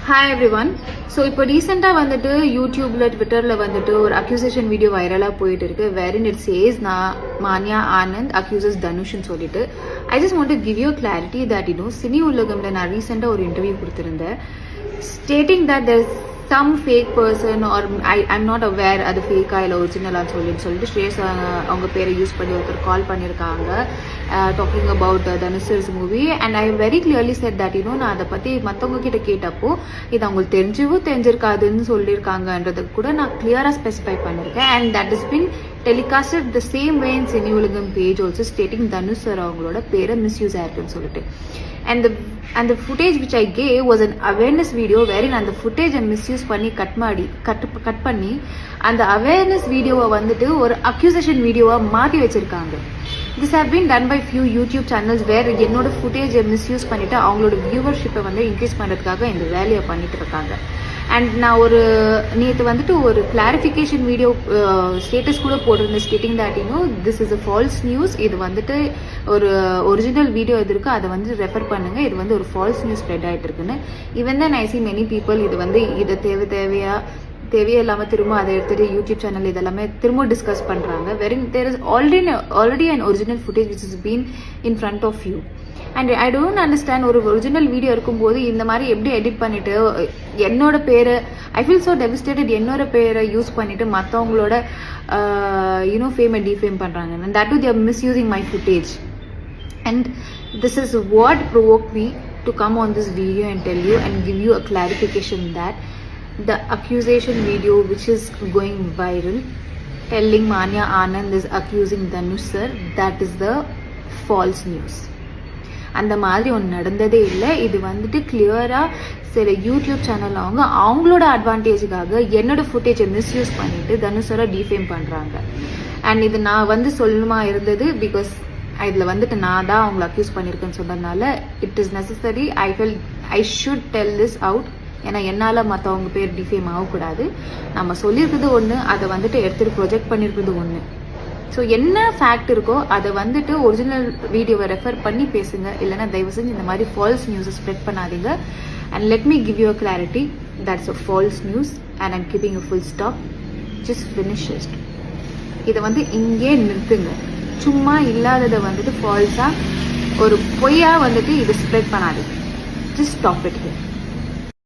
Hi every one. So இப்போ ரீசெண்டாக வந்துட்டு யூடியூப்ல ட்விட்டரில் வந்துட்டு ஒரு அக்யூசேஷன் வீடியோ வைரலாக போயிட்டு இருக்கு. வேரின் இட் சேஸ் நான் மான்யா ஆனந்த் அக்யூசஸ் தனுஷ்ன்னு சொல்லிட்டு. I just want to give you clarity that Cine உலகம்ல நான் ரீசெண்டாக ஒரு இன்டர்வியூ கொடுத்துருந்தேன். Stating that there some fake person or I'm not aware அது ஃபேக்கா இல்லை ஒரிஜினலான்னு சொல்லிட்டு ஸ்ரேஷ் அவங்க பேரை யூஸ் பண்ணி ஒருத்தர் கால் பண்ணியிருக்காங்க talking about Dhanush movie. And I very clearly set that நான் அதை பற்றி மற்றவங்க கிட்ட கேட்டப்போ இது அவங்களுக்கு தெரிஞ்சிருக்காதுன்னு சொல்லியிருக்காங்கன்றதுக்கு கூட நான் கிளியராக ஸ்பெசிஃபை பண்ணியிருக்கேன். And that is been telecasted the same way in Cine Ulagam page also stating Dhanush sir அவங்களோட பேரை மிஸ்யூஸ் ஆயிருக்குன்னு சொல்லிட்டு. And the footage which I gave was an awareness video wherein அந்த footage misuse பண்ணி கட் பண்ணி அந்த awareness வீடியோவை வந்துட்டு ஒரு accusation வீடியோவா மாற்றி வச்சிருக்காங்க. This have been done by few YouTube channels where என்னோட footage misuse பண்ணிட்டு அவங்களோட வியூவர்ஷிப்பை வந்து இன்க்ரீஸ் பண்ணுறதுக்காக இந்த வேலையை பண்ணிட்டு இருக்காங்க. அண்ட் நான் நேற்று வந்துட்டு ஒரு கிளாரிஃபிகேஷன் வீடியோ ஸ்டேட்டஸ் கூட போட்டிருந்தேன் stating that this is a false news. இது வந்துட்டு ஒரு ஒரிஜினல் வீடியோ இது இருக்குது, அதை வந்து ரெஃபர் பண்ணுங்க, இது வந்து ஒரு ஃபால்ஸ் நியூஸ் ஸ்ப்ரெட் ஆகிட்டு இருக்குன்னு. ஈவன் தான் ஐ சி மெனி பீப்புள் இதை தேவையே இல்லாமல் திரும்ப அதை எடுத்துகிட்டு யூடியூப் சேனல் இதெல்லாமே திரும்ப டிஸ்கஸ் பண்ணுறாங்க. There is already an original footage which is been in front of you. And I don't understand ஒரு ஒரிஜினல் வீடியோ இருக்கும்போது இந்த மாதிரி எப்படி எடிட் பண்ணிட்டு என்னோட பேரை ஐ ஃபீல் ஸோ டெவிஸ்டேட்டட் என்னோட பேரை யூஸ் பண்ணிட்டு மற்றவங்களோட ஃபேமை டிஃபேம் பண்ணுறாங்க. And that to their misusing my footage. And this is what provoke me to come on this video and tell you and give you a clarification that the accusation video which is going viral telling Manya Anand is accusing Dhanush sir, that is the false news. அந்த மாதிரி ஒன்று நடந்ததே இல்லை. இது வந்துட்டு கிளியராக சில YouTube channel அவங்களோட அட்வான்டேஜுக்காக என்னோட ஃபுட்டேஜை மிஸ்யூஸ் பண்ணிட்டு தனுஷரை டிஃபேம் பண்ணுறாங்க. அண்ட் இது நான் வந்து சொல்லணுமா இருந்தது பிகாஸ் இதில் வந்துட்டு நான் தான் அவங்களை அக்யூஸ் பண்ணியிருக்கேன்னு சொன்னதுனால it is necessary. I should tell this out. ஏன்னா என்னால் மற்றவங்க பேர் டிஃபேம் ஆகக்கூடாது. நம்ம சொல்லியிருக்கிறது ஒன்று, அதை வந்துட்டு எடுத்துகிட்டு ப்ரொஜெக்ட் பண்ணியிருக்கிறது ஒன்று. ஸோ என்ன ஃபேக்ட் இருக்கோ அதை வந்துட்டு ஒரிஜினல் வீடியோவை ரெஃபர் பண்ணி பேசுங்க. இல்லைனா தயவு செஞ்சு இந்த மாதிரி ஃபால்ஸ் நியூஸை ஸ்ப்ரெட் பண்ணாதீங்க. And let me give you a clarity, that's a false news and I'm keeping a full stop. Just finish it. இதை வந்து இங்கே நிறுத்துங்க. சும்மா இல்லாததை வந்துட்டு ஃபால்ஸாக ஒரு பொய்யா வந்துட்டு இதை ஸ்ப்ரெட் பண்ணாதீங்க. Just stop it here.